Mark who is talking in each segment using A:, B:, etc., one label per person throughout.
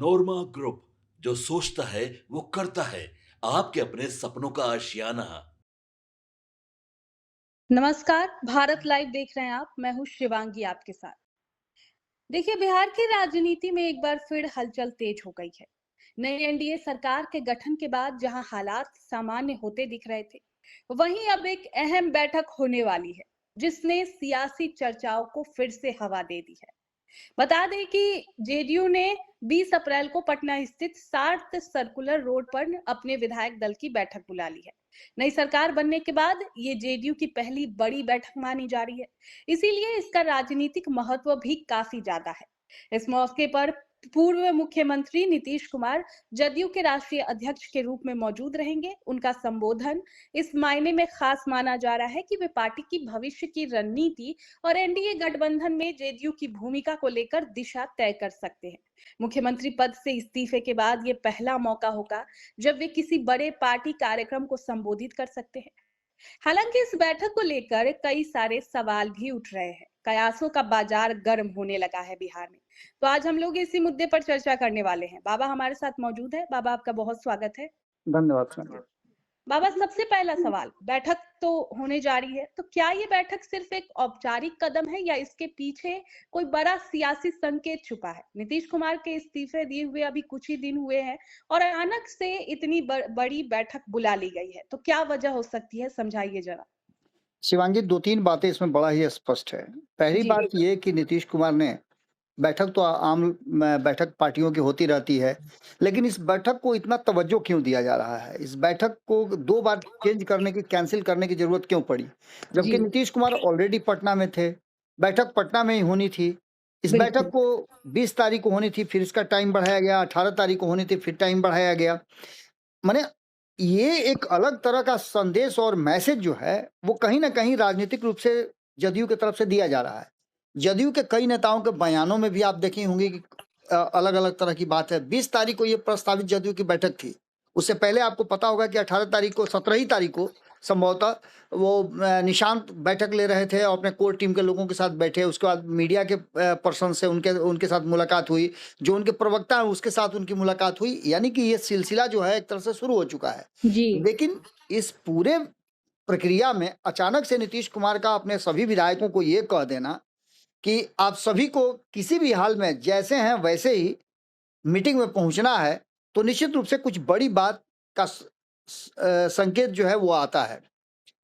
A: Manorama group, जो सोचता है वो करता है। आपके अपने सपनों का आशियाना।
B: नमस्कार, भारत लाइव देख रहे हैं आप। मैं हूँ शिवांगी आपके साथ। देखिए, बिहार की राजनीति में एक बार फिर हलचल तेज हो गई है। नई एनडीए सरकार के गठन के बाद जहां हालात सामान्य होते दिख रहे थे, वहीं अब एक अहम बैठक होने वाली है, जिसने सियासी चर्चाओं को फिर से हवा दे दी है। बता दें कि जेडीयू ने 20 अप्रैल को पटना स्थित सार्थ सर्कुलर रोड पर अपने विधायक दल की बैठक बुला ली है। नई सरकार बनने के बाद ये जेडीयू की पहली बड़ी बैठक मानी जा रही है, इसीलिए इसका राजनीतिक महत्व भी काफी ज्यादा है। इस मौके पर पूर्व मुख्यमंत्री नीतीश कुमार जदयू के राष्ट्रीय अध्यक्ष के रूप में मौजूद रहेंगे। उनका संबोधन इस मायने में खास माना जा रहा है कि वे पार्टी की भविष्य की रणनीति और एनडीए गठबंधन में जेडीयू की भूमिका को लेकर दिशा तय कर सकते हैं। मुख्यमंत्री पद से इस्तीफे के बाद ये पहला मौका होगा जब वे किसी बड़े पार्टी कार्यक्रम को संबोधित कर सकते हैं। हालांकि इस बैठक को लेकर कई सारे सवाल भी उठ रहे हैं। कयासों का बाजार गर्म होने लगा है बिहार में। तो आज हम लोग इसी मुद्दे पर चर्चा करने वाले हैं। बाबा हमारे साथ मौजूद है। बाबा, आपका बहुत स्वागत है।
C: धन्यवाद संजय।
B: बाबा, सबसे पहला सवाल, बैठक तो होने जा रही है, तो क्या ये बैठक सिर्फ एक औपचारिक कदम है या इसके पीछे कोई बड़ा सियासी संकेत छुपा है? नीतीश कुमार के इस्तीफे दिए हुए अभी कुछ ही दिन हुए हैं और अचानक से इतनी बड़ी बैठक बुला ली गई है, तो क्या वजह हो सकती है, समझाइए जरा।
C: शिवांगी, 2-3 बातें इसमें बड़ा ही स्पष्ट है। पहली
B: जी।
C: बात ये कि नीतीश कुमार ने बैठक तो आम बैठक पार्टियों की होती रहती है, लेकिन इस बैठक को इतना तवज्जो क्यों दिया जा रहा है? इस बैठक को 2 बार चेंज करने की, कैंसल करने की ज़रूरत क्यों पड़ी?
B: जी।
C: जबकि नीतीश कुमार ऑलरेडी पटना में थे, बैठक पटना में ही होनी थी। इस बैठक
B: बिल्कुल।
C: को 20 तारीख को होनी थी, फिर इसका टाइम बढ़ाया गया, 18 तारीख को होनी थी, फिर टाइम बढ़ाया गया। माने ये एक अलग तरह का संदेश और मैसेज जो है, वो कहीं न कहीं राजनीतिक रूप से जदयू की तरफ से दिया जा रहा है। जदयू के कई नेताओं के बयानों में भी आप देखे होंगे कि अलग-अलग तरह की बात है। 20 तारीख को ये प्रस्तावित जदयू की बैठक थी। उससे पहले आपको पता होगा कि 18 तारीख को, 17 ही तारीख को संभवतः वो निशांत बैठक ले रहे थे और अपने कोर टीम के लोगों के साथ बैठे। उसके बाद मीडिया के पर्सन से उनके उनके साथ मुलाकात हुई। जो उनके प्रवक्ता हैं, उसके साथ उनकी मुलाकात हुई। यानी कि ये सिलसिला जो है एक तरह से शुरू हो चुका है।
B: जी।
C: लेकिन इस पूरे प्रक्रिया में अचानक से नीतीश कुमार का अपने सभी विधायकों को ये कह देना कि आप सभी को किसी भी हाल में जैसे हैं वैसे ही मीटिंग में पहुंचना है, तो निश्चित रूप से कुछ बड़ी बात का संकेत जो है वो आता है।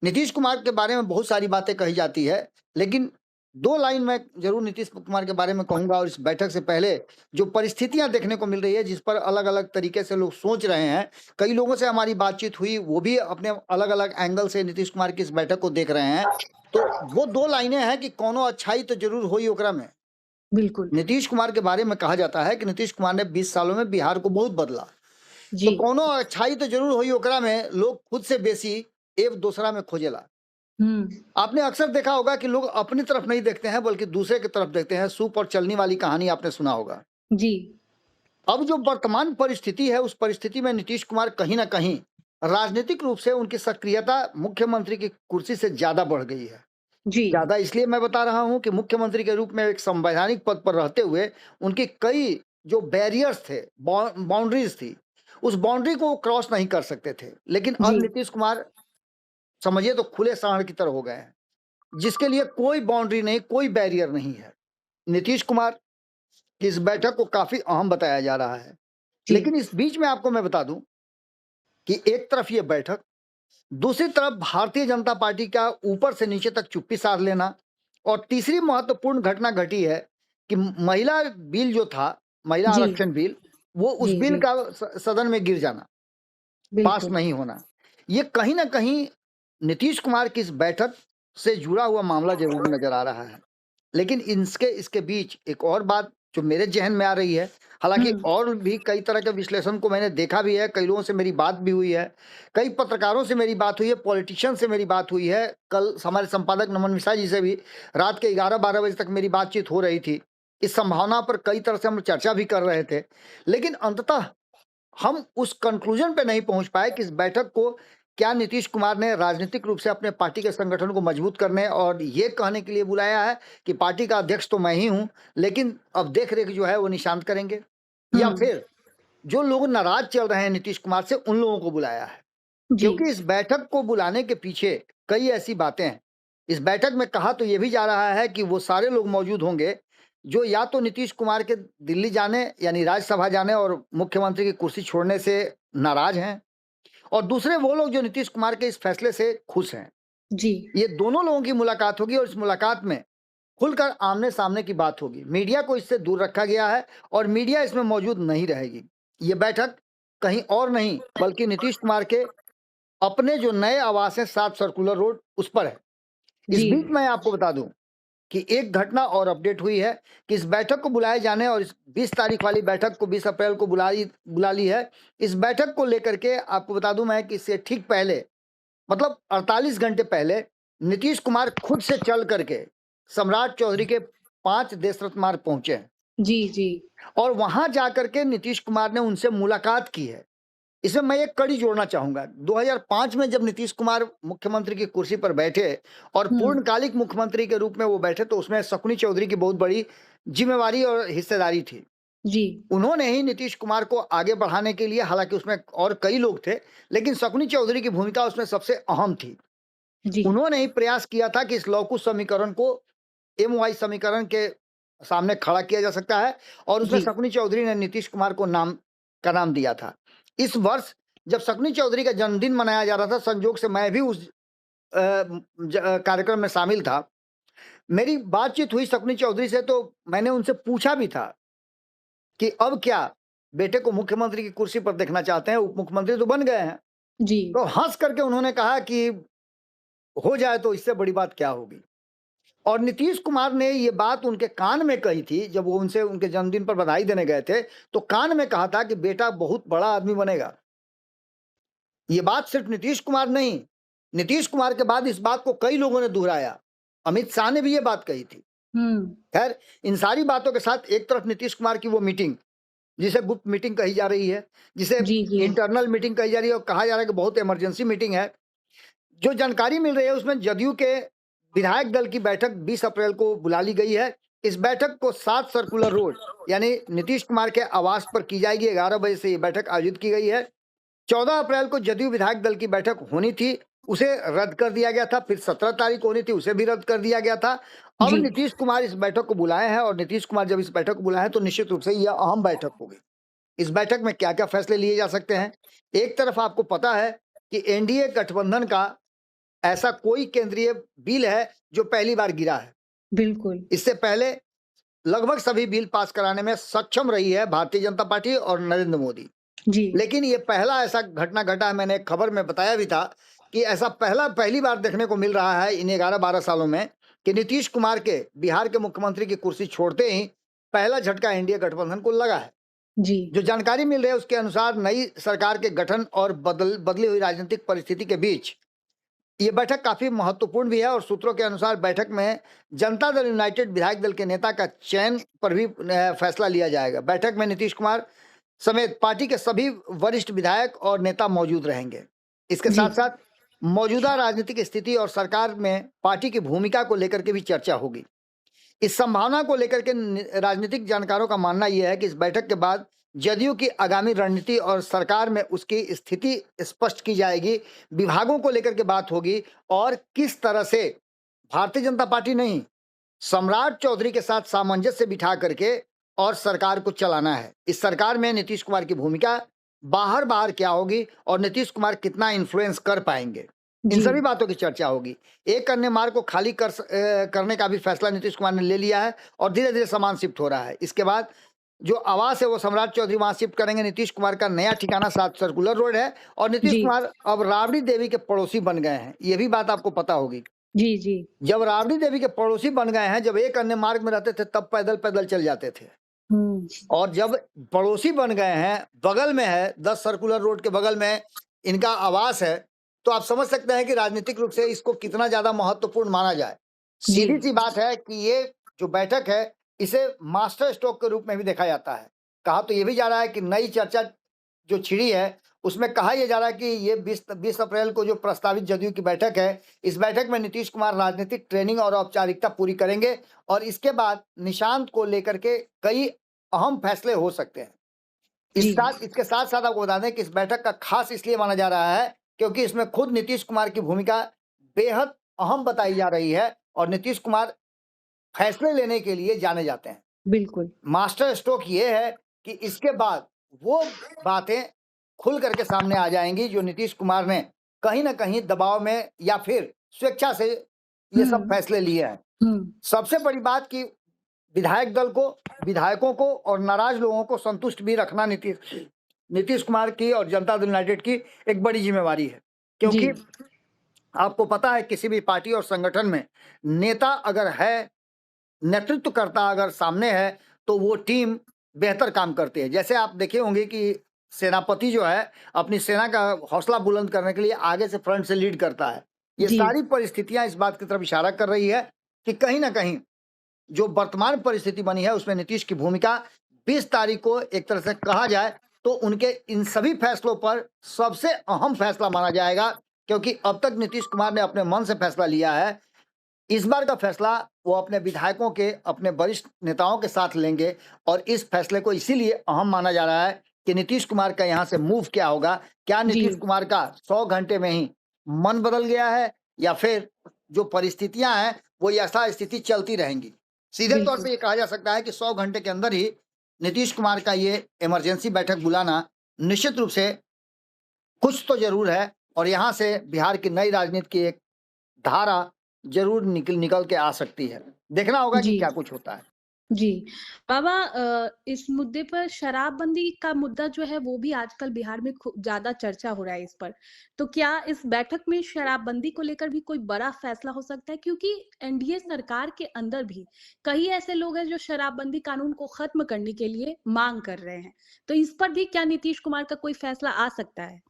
C: नीतीश कुमार के बारे में बहुत सारी बातें कही जाती है, लेकिन 2 लाइन मैं ज़रूर नीतीश कुमार के बारे में कहूँगा। और इस बैठक से पहले जो परिस्थितियाँ देखने को मिल रही है, जिस पर अलग-अलग तरीके से लोग सोच रहे हैं, कई लोगों से हमारी बातचीत हुई, वो भी अपने अलग-अलग एंगल से नीतीश कुमार की इस बैठक को देख रहे हैं। तो वो 2 लाइनें हैं कि कौनो अच्छाई तो ज़रूर होई ओकरा में।
B: बिल्कुल।
C: नीतीश कुमार के बारे में कहा जाता है कि नीतीश कुमार ने 20 सालों में बिहार को बहुत बदला।
B: जी।
C: तो कौनो अच्छाई तो ज़रूर होई ओकरा में, लोग खुद से बेसी एक दूसरा में खोजेला।
B: हम्म।
C: आपने अक्सर देखा होगा कि लोग अपनी तरफ नहीं देखते हैं, बल्कि दूसरे की तरफ देखते हैं। सूप और चलनी वाली कहानी आपने सुना होगा।
B: जी।
C: अब जो वर्तमान परिस्थिति है, उस परिस्थिति में नीतीश कुमार कहीं न कहीं राजनीतिक रूप से उनकी सक्रियता मुख्यमंत्री की कुर्सी से ज़्यादा बढ़ गई है।
B: जी।
C: ज़्यादा इसलिए मैं बता रहा हूँ कि मुख्यमंत्री के रूप में एक संवैधानिक पद पर रहते हुए उनके कई जो बैरियर्स थे, बाउंड्रीज़ थी, उस बाउंड्री को वो क्रॉस नहीं कर सकते थे। लेकिन
B: जी।
C: अब नीतीश कुमार समझिए तो खुले सांड की तरह हो गए हैं, जिसके लिए कोई बाउंड्री नहीं, कोई बैरियर नहीं है। नीतीश कुमार की इस बैठक को काफ़ी अहम बताया जा रहा है।
B: जी।
C: लेकिन इस बीच में आपको मैं बता दूँ कि एक तरफ ये बैठक, दूसरी तरफ भारतीय जनता पार्टी का ऊपर से नीचे तक चुप्पी साध लेना, और तीसरी महत्वपूर्ण घटना घटी है कि महिला बिल जो था, महिला
B: जी।
C: आरक्षण बिल, वो उस
B: जी।
C: बिल
B: जी।
C: का सदन में गिर जाना, पास
B: बिल्कुल।
C: नहीं होना। ये कहीं न कहीं नीतीश कुमार की इस बैठक से जुड़ा हुआ मामला ज़रूर नज़र आ रहा है। लेकिन इसके इसके बीच एक और बात जो मेरे ज़हन में आ रही है, हालाँकि
B: हम्म।
C: और भी कई तरह के विश्लेषण को मैंने देखा भी है, कई लोगों से मेरी बात भी हुई है, कई पत्रकारों से मेरी बात हुई है, पॉलिटिशियन से मेरी बात हुई है। कल हमारे संपादक नमन मिश्रा जी से भी रात के 11-12 बजे तक मेरी बातचीत हो रही थी। इस संभावना पर कई तरह से हम चर्चा भी कर रहे थे। लेकिन अंततः हम उस कंक्लूजन पे नहीं पहुंच पाए कि इस बैठक को क्या नीतीश कुमार ने राजनीतिक रूप से अपने पार्टी के संगठन को मजबूत करने और ये कहने के लिए बुलाया है कि पार्टी का अध्यक्ष तो मैं ही हूं, लेकिन अब देख रेख जो है वो निशांत करेंगे, या
B: हम्म।
C: फिर जो लोग नाराज चल रहे हैं नीतीश कुमार से, उन लोगों को बुलाया है।
B: जी
C: क्योंकि इस बैठक को बुलाने के पीछे कई ऐसी बातें हैं। इस बैठक में कहा तो ये भी जा रहा है कि वो सारे लोग मौजूद होंगे जो या तो नीतीश कुमार के दिल्ली जाने यानी राज्यसभा जाने और मुख्यमंत्री की कुर्सी छोड़ने से नाराज हैं, और दूसरे वो लोग जो नीतीश कुमार के इस फैसले से खुश हैं।
B: जी
C: ये दोनों लोगों की मुलाकात होगी और इस मुलाकात में खुलकर आमने सामने की बात होगी। मीडिया को इससे दूर रखा गया है और मीडिया इसमें मौजूद नहीं रहेगी। ये बैठक कहीं और नहीं बल्कि नीतीश कुमार के अपने जो नए आवास हैं 7 सर्कुलर रोड, उस पर है। इस
B: जी
C: बीच मैं आपको बता दूं कि एक घटना और अपडेट हुई है कि इस बैठक को बुलाए जाने और इस 20 तारीख वाली बैठक को 20 अप्रैल को बुला ली है। इस बैठक को लेकर के आपको बता दूं मैं कि इससे ठीक पहले, मतलब 48 घंटे पहले, नीतीश कुमार खुद से चल करके सम्राट चौधरी के 5 देशरत्न मार्ग पहुंचे हैं
B: जी जी
C: और वहां जाकर के नीतीश कुमार ने उनसे मुलाकात की है। इसमें मैं एक कड़ी जोड़ना चाहूंगा। 2005 में जब नीतीश कुमार मुख्यमंत्री की कुर्सी पर बैठे और पूर्णकालिक मुख्यमंत्री के रूप में वो बैठे, तो उसमें शकुनी चौधरी की बहुत बड़ी जिम्मेवारी और हिस्सेदारी थी।
B: जी
C: उन्होंने ही नीतीश कुमार को आगे बढ़ाने के लिए, हालांकि उसमें और कई लोग थे, लेकिन शकुनी चौधरी की भूमिका उसमें सबसे अहम थी।
B: जी
C: उन्होंने ही प्रयास किया था कि इस लौकुश समीकरण को MY समीकरण के सामने खड़ा किया जा सकता है, और उसमें
B: जी
C: शकुनी चौधरी ने नीतीश कुमार को नाम दिया था। इस वर्ष जब शकुनी चौधरी का जन्मदिन मनाया जा रहा था, संजोग से मैं भी उस कार्यक्रम में शामिल था। मेरी बातचीत हुई शकुनी चौधरी से, तो मैंने उनसे पूछा भी था कि अब क्या बेटे को मुख्यमंत्री की कुर्सी पर देखना चाहते हैं, उप मुख्यमंत्री तो बन गए हैं।
B: जी
C: तो हंस करके उन्होंने कहा कि हो जाए तो इससे बड़ी बात क्या होगी। और नीतीश कुमार ने ये बात उनके कान में कही थी जब वो उनसे उनके जन्मदिन पर बधाई देने गए थे, तो कान में कहा था कि बेटा बहुत बड़ा आदमी बनेगा। ये बात सिर्फ नीतीश कुमार नहीं, नीतीश कुमार के बाद इस बात को कई लोगों ने दोहराया। अमित शाह ने भी ये बात कही थी। खैर, इन सारी बातों के साथ एक तरफ नीतीश कुमार की वो मीटिंग, जिसे गुप्त मीटिंग कही जा रही है, जिसे
B: जी जी
C: इंटरनल मीटिंग कही जा रही है, और कहा जा रहा है कि बहुत इमरजेंसी मीटिंग है। जो जानकारी मिल रही है उसमें जदयू के विधायक दल की बैठक 20 अप्रैल को बुला ली गई है। इस बैठक को 7 सर्कुलर रोड यानी नीतीश कुमार के आवास पर की जाएगी। 11 बजे से ये बैठक आयोजित की गई है। 14 अप्रैल को जदयू विधायक दल की बैठक होनी थी, उसे रद्द कर दिया गया था। फिर 17 तारीख होनी थी, उसे भी रद्द कर दिया गया था। अब
B: जी
C: नीतीश कुमार इस बैठक को बुलाए हैं, और नीतीश कुमार जब इस बैठक को बुलाए हैं तो निश्चित रूप से यह अहम बैठक होगी। इस बैठक में क्या क्या फैसले लिए जा सकते हैं? एक तरफ आपको पता है कि एनडीए गठबंधन का ऐसा कोई केंद्रीय बिल है जो पहली बार गिरा है।
B: बिल्कुल
C: इससे पहले लगभग सभी बिल पास कराने में सक्षम रही है भारतीय जनता पार्टी और नरेंद्र मोदी।
B: जी
C: लेकिन ये पहला ऐसा घटना घटा है, मैंने एक खबर में बताया भी था कि ऐसा पहली बार देखने को मिल रहा है इन 11-12 सालों में कि नीतीश कुमार के बिहार के मुख्यमंत्री की कुर्सी छोड़ते ही पहला झटका एनडीए गठबंधन को लगा है।
B: जी
C: जो जानकारी मिल रही है उसके अनुसार नई सरकार के गठन और बदली हुई राजनीतिक परिस्थिति के बीच ये बैठक काफी महत्वपूर्ण भी है, और सूत्रों के अनुसार बैठक में जनता दल यूनाइटेड विधायक दल के नेता का चयन पर भी फैसला लिया जाएगा। बैठक में नीतीश कुमार समेत पार्टी के सभी वरिष्ठ विधायक और नेता मौजूद रहेंगे। इसके
B: जी
C: साथ साथ मौजूदा राजनीतिक स्थिति और सरकार में पार्टी की भूमिका को लेकर के भी चर्चा होगी। इस संभावना को लेकर के राजनीतिक जानकारों का मानना यह है कि इस बैठक के बाद जदयू की आगामी रणनीति और सरकार में उसकी स्थिति स्पष्ट की जाएगी। विभागों को लेकर के बात होगी और किस तरह से भारतीय जनता पार्टी नहीं, सम्राट चौधरी के साथ सामंजस्य बिठा करके और सरकार को चलाना है। इस सरकार में नीतीश कुमार की भूमिका बाहर क्या होगी और नीतीश कुमार कितना इन्फ्लुएंस कर पाएंगे, इन
B: जी
C: सभी बातों की चर्चा होगी। एक अन्य मार्ग को खाली करने का भी फैसला नीतीश कुमार ने ले लिया है और धीरे धीरे सामान शिफ्ट हो रहा है। इसके बाद जो आवास है वो सम्राट चौधरी वहां शिफ्ट करेंगे। नीतीश कुमार का नया ठिकाना 7 सर्कुलर रोड है, और नीतीश
B: जी
C: कुमार अब राबड़ी देवी के पड़ोसी बन गए हैं। ये भी बात आपको पता होगी।
B: जी जी
C: जब राबड़ी देवी के पड़ोसी बन गए हैं, जब एक अन्य मार्ग में रहते थे तब पैदल पैदल चल जाते थे, और जब पड़ोसी बन गए हैं, बगल में है, 10 सर्कुलर रोड के बगल में इनका आवास है, तो आप समझ सकते हैं कि राजनीतिक रूप से इसको कितना ज्यादा महत्वपूर्ण माना जाए।
B: जी
C: सीधी सी बात है कि ये जो बैठक है इसे मास्टर स्ट्रोक के रूप में भी देखा जाता है। कहा तो ये भी जा रहा है कि नई चर्चा जो छिड़ी है उसमें कहा यह जा रहा है कि ये 20 अप्रैल को जो प्रस्तावित जदयू की बैठक है, इस बैठक में नीतीश कुमार राजनीतिक ट्रेनिंग और औपचारिकता पूरी करेंगे, और इसके बाद निशांत को लेकर के कई अहम फैसले हो सकते हैं। इस
B: जी
C: साथ इसके साथ साथ आपको बता दें कि इस बैठक का खास इसलिए माना जा रहा है क्योंकि इसमें खुद नीतीश कुमार की भूमिका बेहद अहम बताई जा रही है और नीतीश कुमार फैसले लेने के लिए जाने जाते हैं।
B: बिल्कुल।
C: मास्टर स्ट्रोक ये है कि इसके बाद वो बातें खुल करके सामने आ जाएंगी जो नीतीश कुमार ने कहीं ना कहीं दबाव में या फिर स्वेच्छा से ये सब
B: हम्म
C: फैसले लिए हैं।
B: हम्म
C: सबसे बड़ी बात कि विधायक दल को, विधायकों को और नाराज लोगों को संतुष्ट भी रखना नीतीश कुमार की और जनता दल यूनाइटेड की एक बड़ी जिम्मेवारी है।
B: जी
C: क्योंकि आपको पता है किसी भी पार्टी और संगठन में नेता अगर है, नेतृत्व करता अगर सामने है तो वो टीम बेहतर काम करती है। जैसे आप देखे होंगे कि सेनापति जो है अपनी सेना का हौसला बुलंद करने के लिए आगे से फ्रंट से लीड करता है। ये
B: जी
C: सारी परिस्थितियां इस बात की तरफ इशारा कर रही है कि कहीं ना कहीं जो वर्तमान परिस्थिति बनी है उसमें नीतीश की भूमिका 20 तारीख को एक तरह से कहा जाए तो उनके इन सभी फैसलों पर सबसे अहम फैसला माना जाएगा, क्योंकि अब तक नीतीश कुमार ने अपने मन से फैसला लिया है। इस बार का फैसला वो अपने विधायकों के, अपने वरिष्ठ नेताओं के साथ लेंगे और इस फैसले को इसीलिए अहम माना जा रहा है कि नीतीश कुमार का यहाँ से मूव क्या होगा। क्या
B: जी
C: नीतीश कुमार का 100 घंटे में ही मन बदल गया है या फिर जो परिस्थितियां हैं वो ऐसा स्थिति चलती रहेंगी। सीधे तौर
B: बिल्कुल
C: पे ये कहा जा सकता है कि 100 घंटे के अंदर ही नीतीश कुमार का ये इमरजेंसी बैठक बुलाना निश्चित रूप से कुछ तो जरूर है और यहाँ से बिहार की नई राजनीति की एक धारा जरूर निकल के आ सकती है। देखना होगा कि
B: जी
C: क्या कुछ होता है।
B: जी। बाबा इस मुद्दे पर शराबबंदी का मुद्दा जो है वो भी आजकल बिहार में ज़्यादा चर्चा हो रहा है इस पर। तो क्या इस बैठक में शराबबंदी को लेकर भी कोई बड़ा फैसला हो सकता है? क्योंकि एनडीए सरकार के अंदर भी कई ऐसे लोग हैं जो शराबबंदी कानून को खत्म करने के लिए मांग कर रहे हैं। तो इस पर भी क्या नीतीश कुमार का कोई फैसला आ सकता है?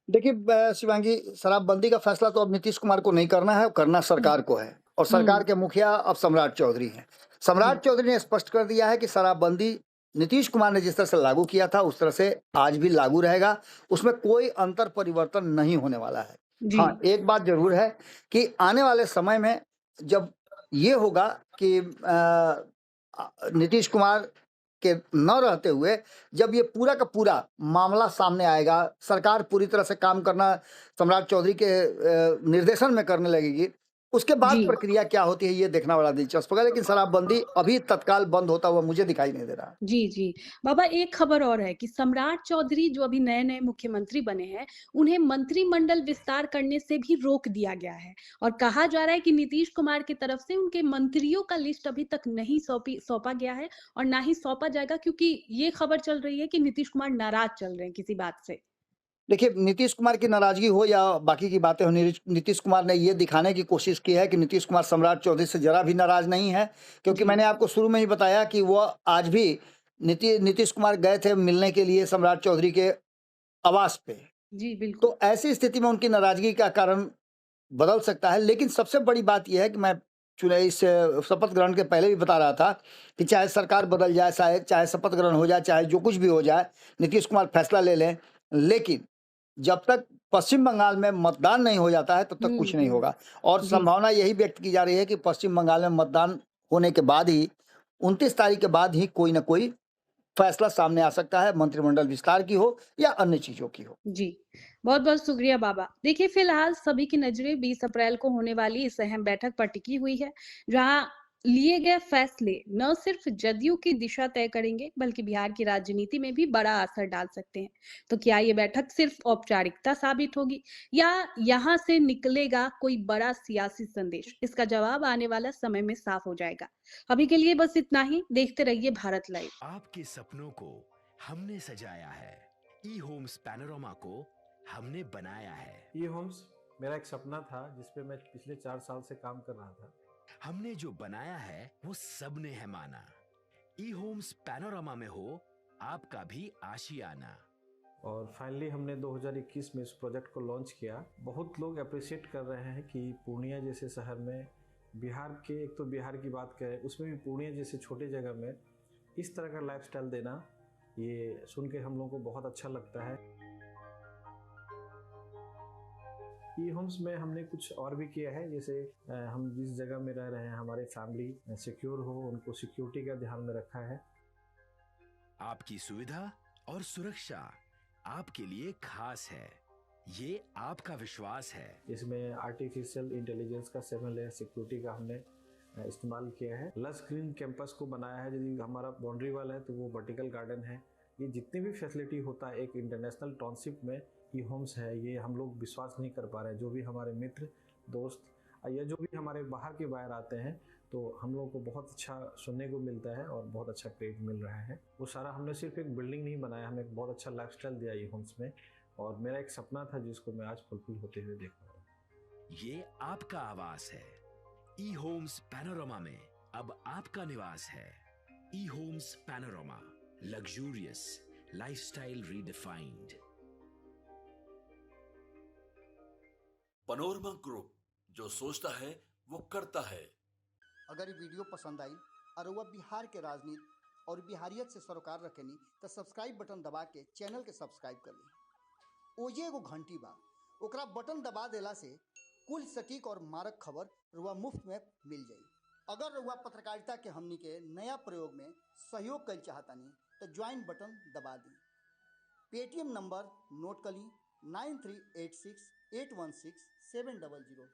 C: देखिए शिवांगी, शराबबंदी का फैसला तो अब नीतीश कुमार को नहीं करना है, करना
B: हुँ,
C: सरकार को है और सरकार
B: हुँ,
C: के मुखिया अब सम्राट चौधरी हैं।
B: जी,
C: सम्राट चौधरी ने स्पष्ट कर दिया है कि शराबबंदी नीतीश कुमार ने जिस तरह से लागू किया था उस तरह से आज भी लागू रहेगा, उसमें कोई अंतर परिवर्तन नहीं होने वाला है।
B: जी,
C: हाँ, एक बात जरूर है कि आने वाले समय में जब ये होगा कि नीतीश कुमार के न रहते हुए जब ये पूरा का पूरा मामला सामने आएगा, सरकार पूरी तरह से काम करना सम्राट चौधरी के निर्देशन में करने लगेगी, उसके बाद
B: जी।
C: प्रक्रिया क्या होती है ये देखना बड़ा दिलचस्प होगा। लेकिन शराबबंदी अभी तत्काल बंद होता हुआ मुझे दिखाई नहीं दे रहा।
B: जी, जी। बाबा एक खबर और है कि सम्राट चौधरी जो अभी नए-नए मुख्यमंत्री बने हैं, उन्हें मंत्रिमंडल विस्तार करने से भी रोक दिया गया है और कहा जा रहा है कि नीतीश कुमार की तरफ से उनके मंत्रियों का लिस्ट अभी तक नहीं सौंपा गया है और ना ही सौंपा जाएगा क्योंकि ये खबर चल रही है कि नीतीश कुमार नाराज़ चल रहे हैं किसी बात से।
C: देखिए, नीतीश कुमार की नाराजगी हो या बाकी की बातें हो, नीतीश कुमार ने ये दिखाने की कोशिश की है कि नीतीश कुमार सम्राट चौधरी से जरा भी नाराज नहीं है, क्योंकि
B: जी,
C: मैंने आपको शुरू में ही बताया कि वो आज भी नीतीश कुमार गए थे मिलने के लिए सम्राट चौधरी के आवास पे।
B: जी, बिल्कुल।
C: तो ऐसी स्थिति में उनकी नाराजगी का कारण बदल सकता है। लेकिन सबसे बड़ी बात यह है कि मैं इस शपथ ग्रहण के पहले भी बता रहा था कि चाहे सरकार बदल जाए, चाहे शपथ ग्रहण हो जाए, चाहे जो कुछ भी हो जाए, नीतीश कुमार फैसला ले लें, लेकिन जब तक पश्चिम बंगाल में मतदान नहीं हो जाता है तब तक कुछ नहीं
B: हुँ।
C: होगा। और
B: जी,
C: संभावना यही व्यक्त की जा रही है कि पश्चिम बंगाल में मतदान होने के बाद ही 29 तारीख के बाद ही कोई ना कोई फैसला सामने आ सकता है, मंत्रिमंडल विस्तार की हो या अन्य चीजों की हो।
B: जी। बहुत-बहुत शुक्रिया बाबा। देखिए फ़िलहाल सभी की नज़रें 20 अप्रैल को होने वाली इस अहम बैठक पर टिकी हुई है, जहाँ लिए गए फैसले न सिर्फ जदयू की दिशा तय करेंगे, बल्कि बिहार की राजनीति में भी बड़ा असर डाल सकते हैं। तो क्या ये बैठक सिर्फ औपचारिकता साबित होगी या यहाँ से निकलेगा कोई बड़ा सियासी संदेश? इसका जवाब आने वाला समय में साफ हो जाएगा। अभी के लिए बस इतना ही। देखते रहिए भारत लाइव।
D: आपके सपनों को हमने सजाया है, ई होम्स पैनोरामा को हमने बनाया है।
E: ई होम्स मेरा एक सपना था जिस पे मैं पिछले 4 साल से काम कर रहा था।
D: हमने जो बनाया है वो सबने है माना। ई होम्स पैनोरामा में हो आपका भी आशियाना।
E: और फाइनली हमने 2021 में इस प्रोजेक्ट को लॉन्च किया। बहुत लोग अप्रिशिएट कर रहे हैं कि पूर्णिया जैसे शहर में बिहार के, एक तो बिहार की बात करें उसमें भी पूर्णिया जैसे छोटे जगह में इस तरह का लाइफस्टाइल देना, ये सुन के हम लोगों को बहुत अच्छा लगता है। ई होम्स में हमने कुछ और भी किया है, जैसे हम जिस जगह में रह रहे हैं हमारे फैमिली सिक्योर हो, उनको सिक्योरिटी का ध्यान में रखा है।
D: आपकी सुविधा और सुरक्षा आपके लिए खास है। ये आपका विश्वास है।
E: इसमें आर्टिफिशियल इंटेलिजेंस का 7 लेयर सिक्योरिटी का हमने इस्तेमाल किया है। लस ग्रीन कैंपस को बनाया है। यदि हमारा बाउंड्री वाल है तो वो वर्टिकल गार्डन है। ये जितनी भी फैसिलिटी होता है एक इंटरनेशनल टाउनशिप में ई होम्स है, ये हम लोग विश्वास नहीं कर पा रहे हैं। जो भी हमारे मित्र दोस्त या जो भी हमारे बाहर के बाहर आते हैं तो हम लोगों को बहुत अच्छा सुनने को मिलता है और बहुत अच्छा क्रेडिट मिल रहा है। वो सारा हमने सिर्फ एक बिल्डिंग नहीं बनाया, हमें एक बहुत अच्छा लाइफस्टाइल दिया ई होम्स में, और मेरा एक सपना था जिसको मैं आज फुलफिल होते हुए देख रहा हूँ।
D: ये आपका आवास है। ई होम्स पैनोरामा में अब आपका निवास है। E Homes Panorama, luxurious lifestyle redefined.
A: Panorama group, जो सोचता है वो करता है।
C: अगर ये वीडियो पसंद आई और वह बिहार के राजनीति और बिहारियत से सरोकार रखेनी तो सब्सक्राइब बटन दबा के चैनल के सब्सक्राइब कर ली। ओजे एगो घंटी बा, ओकरा बटन दबा देला से कुल सटीक और मारक खबर रुआ मुफ्त में मिल जाई। अगर रुआ पत्रकारिता के हमनी के नया प्रयोग में सहयोग कर चाहतानी तो ज्वाइन बटन दबा दी। पेटीएम नंबर नोट कर ली 9386816700।